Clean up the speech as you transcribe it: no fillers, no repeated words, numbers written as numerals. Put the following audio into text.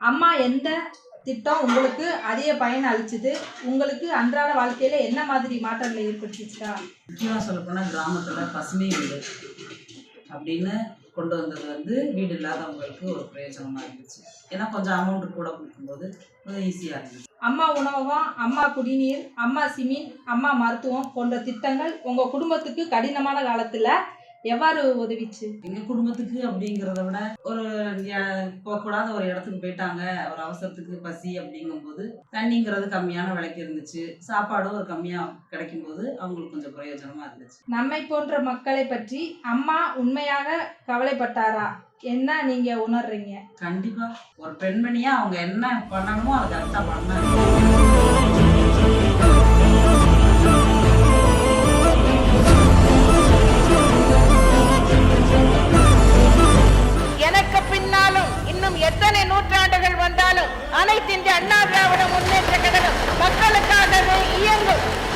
அம்மா எந்த திட்டம் உங்களுக்கு அதிக பயன் அளிச்சுது? உங்களுக்கு அன்றாட வாழ்க்கையில என்ன மாதிரி மாற்றங்களை ஏற்படுத்திச்சுக்கா? முக்கியமாக சொல்லப்போனால் கிராமத்தில் பசுமை வீடு அப்படின்னு கொண்டு வந்தது வீடு இல்லாதவங்களுக்கு ஒரு பிரயோஜனமாக இருந்துச்சு. ஏன்னா கொஞ்சம் அமௌண்ட் கூட கொடுக்கும்போது கொஞ்சம் ஈஸியாக இருந்துச்சு. அம்மா உணவகம், அம்மா குடிநீர், அம்மா சிமின், அம்மா மருத்துவம் போன்ற திட்டங்கள் உங்கள் குடும்பத்துக்கு கடினமான காலத்தில் எவ்வாறு உதவிச்சு? எங்கள் குடும்பத்துக்கு அப்படிங்கிறத விட ஒரு போகக்கூடாத ஒரு இடத்துக்கு போயிட்டாங்க, ஒரு அவசரத்துக்கு பசி அப்படிங்கும்போது தண்ணிங்கிறது கம்மியான விலைக்கு இருந்துச்சு, சாப்பாடும் ஒரு கம்மியாக கிடைக்கும்போது அவங்களுக்கு கொஞ்சம் பிரயோஜனமாக இருந்துச்சு. நம்மை போன்ற மக்களை பற்றி அம்மா உண்மையாக கவலைப்பட்டாரா? என்ன நீங்க உணர்றீங்க? கண்டிப்பா ஒரு பெண்மணியா அவங்க என்ன பண்ணணுமோ அதை கரெக்டா பண்ணாங்க. எனக்கு பின்னாலும் இன்னும் எத்தனை நூற்றாண்டுகள் வந்தாலும் அனைத்து இந்திய அண்ணா திராவிட